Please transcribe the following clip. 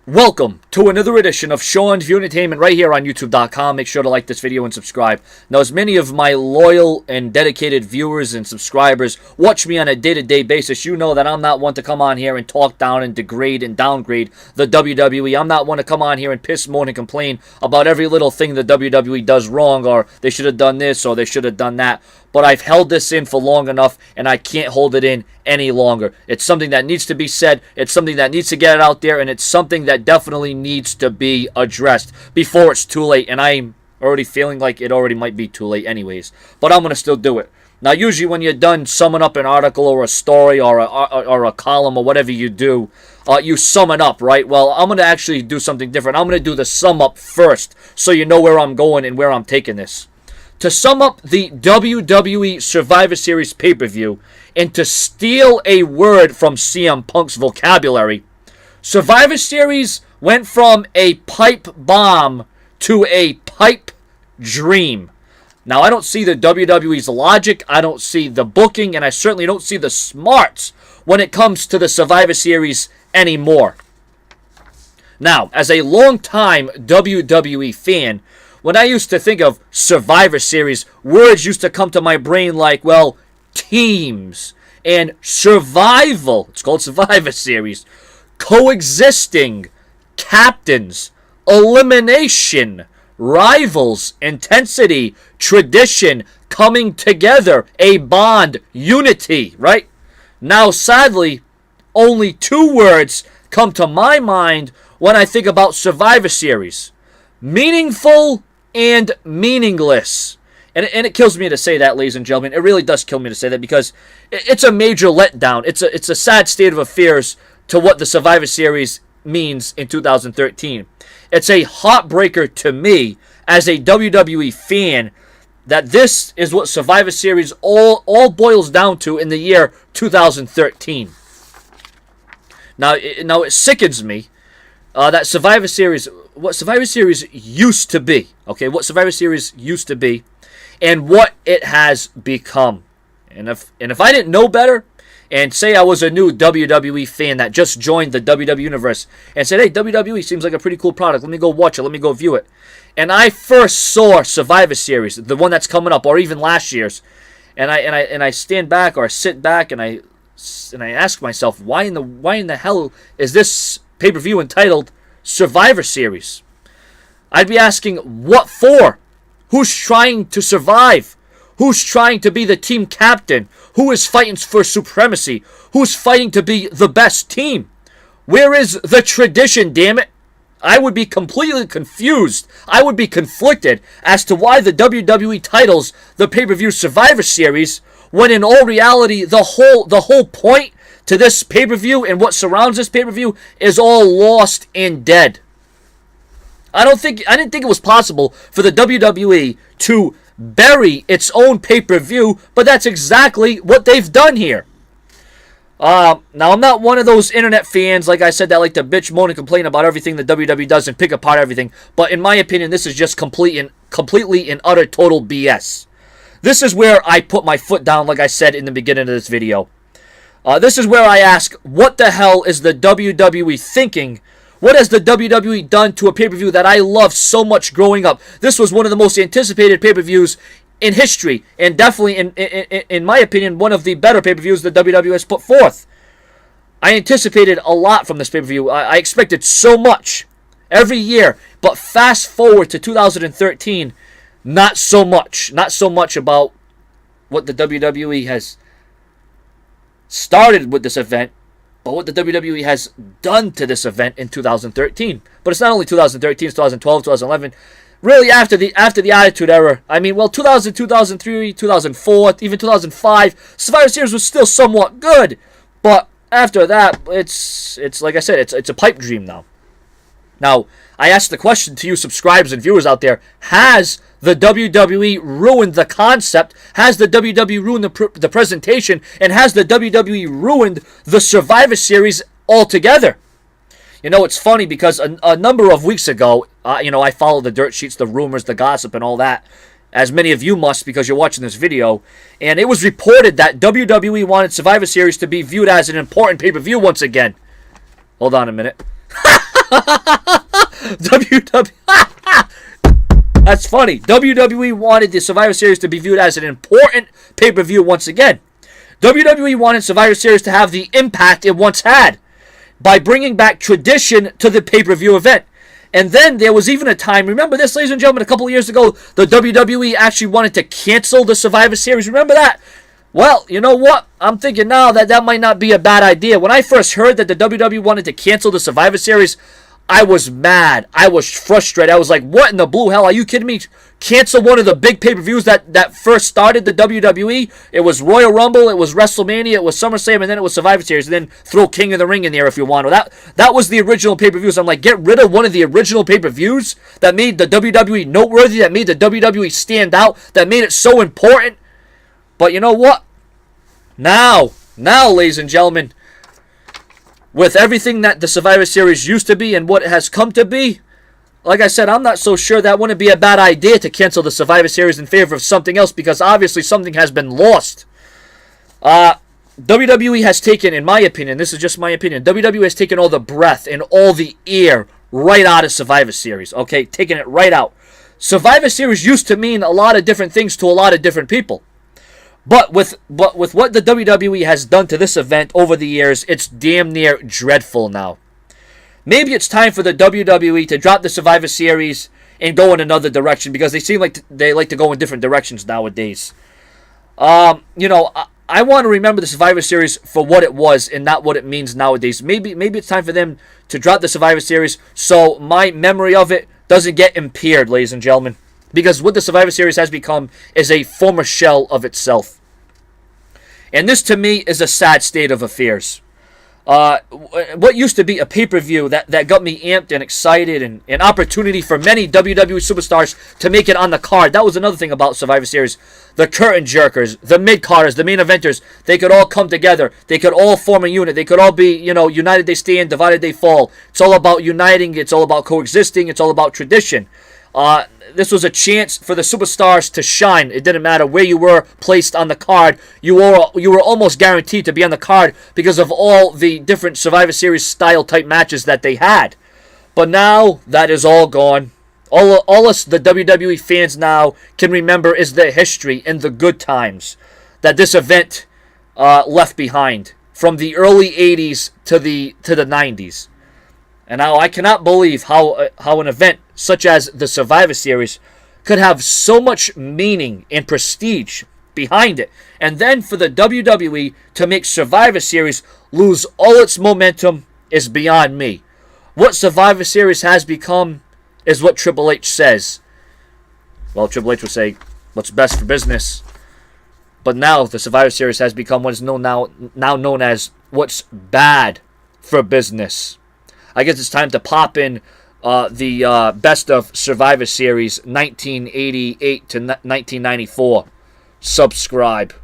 Welcome to another edition of Sean's View Entertainment right here on YouTube.com. Make sure to like this video and subscribe. Now, as many of my loyal and dedicated viewers and subscribers watch me on a day-to-day basis, you know that I'm not one to come on here and talk down and degrade and downgrade the WWE. I'm not one to come on here and piss, moan, and complain about every little thing the WWE does wrong, or they should have done this, or they should have done that. But I've held this in for long enough, and I can't hold it in any longer. It's something that needs to be said. It's something that needs to get out there, and it's something that definitely needs to be addressed before it's too late. And I'm already feeling like it already might be too late anyways. But I'm going to still do it. Now, usually when you're done summing up an article or a story or a column or whatever you do, you sum it up, right? Well, I'm going to actually do something different. I'm going to do the sum up first so you know where I'm going and where I'm taking this. To sum up the WWE Survivor Series pay-per-view and to steal a word from CM Punk's vocabulary, Survivor Series went from a pipe bomb to a pipe dream. Now, I don't see the WWE's logic, I don't see the booking, and I certainly don't see the smarts when it comes to the Survivor Series anymore. Now, as a longtime WWE fan, when I used to think of Survivor Series, words used to come to my brain like, well, teams and survival. It's called Survivor Series. Coexisting, captains, elimination, rivals, intensity, tradition, coming together, a bond, unity, right? Now, sadly, only two words come to my mind when I think about Survivor Series. Meaningful and meaningless. And it kills me to say that, ladies and gentlemen. It really does kill me to say that because it's a major letdown. It's a sad state of affairs to what the Survivor Series means in 2013. It's a heartbreaker to me as a WWE fan that this is what Survivor Series all boils down to in the year 2013. Now it sickens me that Survivor Series, what Survivor Series used to be, okay, what Survivor Series used to be, and what it has become. And if I didn't know better, and say I was a new WWE fan that just joined the WWE universe, and said, hey, WWE seems like a pretty cool product, let me go watch it, let me go view it, and I first saw Survivor Series, the one that's coming up, or even last year's, and I stand back or sit back and I ask myself, why in the hell is this pay-per-view entitled Survivor Series? I'd be asking, what for? Who's trying to survive? Who's trying to be the team captain? Who is fighting for supremacy? Who's fighting to be the best team? Where is the tradition, damn it? I would be completely confused. I would be conflicted as to why the WWE titles the pay-per-view Survivor Series when in all reality the whole point to this pay-per-view and what surrounds this pay-per-view is all lost and dead. I didn't think it was possible for the WWE to bury its own pay-per-view, but that's exactly what they've done here. Now, I'm not one of those internet fans, like I said, that like to bitch, moan, and complain about everything the WWE does and pick apart everything, but in my opinion, this is just completely and utter total BS. This is where I put my foot down, like I said in the beginning of this video. This is where I ask, what the hell is the WWE thinking? What has the WWE done to a pay-per-view that I loved so much growing up? This was one of the most anticipated pay-per-views in history, and definitely, in my opinion, one of the better pay-per-views the WWE has put forth. I anticipated a lot from this pay-per-view. I expected so much every year, but fast forward to 2013, not so much. Not so much about what the WWE has started with this event, but what the WWE has done to this event in 2013. But it's not only 2013, it's 2012, 2011. Really, after the Attitude Era, I mean, well, 2000, 2003, 2004, even 2005, Survivor Series was still somewhat good. But after that, it's like I said, it's a pipe dream now. Now, I ask the question to you subscribers and viewers out there, has the WWE ruined the concept? Has the WWE ruined the presentation? And has the WWE ruined the Survivor Series altogether? You know, it's funny because a number of weeks ago, I follow the dirt sheets, the rumors, the gossip, and all that, as many of you must because you're watching this video, and it was reported that WWE wanted Survivor Series to be viewed as an important pay-per-view once again. Hold on a minute. WWE. That's funny. WWE wanted the Survivor Series to be viewed as an important pay-per-view once again. WWE wanted Survivor Series to have the impact it once had by bringing back tradition to the pay-per-view event. And then there was even a time, remember this, ladies and gentlemen, a couple of years ago, the WWE actually wanted to cancel the Survivor Series. Remember that? Well, you know what? I'm thinking now that that might not be a bad idea. When I first heard that the WWE wanted to cancel the Survivor Series, I was mad. I was frustrated. I was like, what in the blue hell? Are you kidding me? Cancel one of the big pay-per-views that first started the WWE? It was Royal Rumble, it was WrestleMania, it was SummerSlam, and then it was Survivor Series, and then throw King of the Ring in there if you want. Well, that was the original pay-per-views. I'm like, get rid of one of the original pay-per-views that made the WWE noteworthy, that made the WWE stand out, that made it so important. But you know what? Now, ladies and gentlemen, with everything that the Survivor Series used to be and what it has come to be, like I said, I'm not so sure that wouldn't be a bad idea to cancel the Survivor Series in favor of something else, because obviously something has been lost. WWE has taken, in my opinion, this is just my opinion, WWE has taken all the breath and all the air right out of Survivor Series, okay? Taking it right out. Survivor Series used to mean a lot of different things to a lot of different people. But with what the WWE has done to this event over the years, it's damn near dreadful now. Maybe it's time for the WWE to drop the Survivor Series and go in another direction, because they seem like they like to go in different directions nowadays. You know, I want to remember the Survivor Series for what it was and not what it means nowadays. Maybe it's time for them to drop the Survivor Series so my memory of it doesn't get impaired, ladies and gentlemen. Because what the Survivor Series has become is a former shell of itself. And this, to me, is a sad state of affairs. What used to be a pay-per-view that got me amped and excited, and an opportunity for many WWE superstars to make it on the card. That was another thing about Survivor Series. The curtain jerkers, the mid-carders, the main eventers, they could all come together. They could all form a unit. They could all be, you know, united they stand, divided they fall. It's all about uniting. It's all about coexisting. It's all about tradition. This was a chance for the superstars to shine. It didn't matter where you were placed on the card. You were almost guaranteed to be on the card because of all the different Survivor Series style type matches that they had. But now that is all gone. All us, the WWE fans now, can remember is the history and the good times that this event left behind from the early 80s to the 90s. And now I cannot believe how an event such as the Survivor Series could have so much meaning and prestige behind it. And then for the WWE to make Survivor Series lose all its momentum is beyond me. What Survivor Series has become is what Triple H says. Well, Triple H would say, what's best for business. But now the Survivor Series has become what is now known as what's bad for business. I guess it's time to pop in the Best of Survivor Series 1988 to 1994. Subscribe.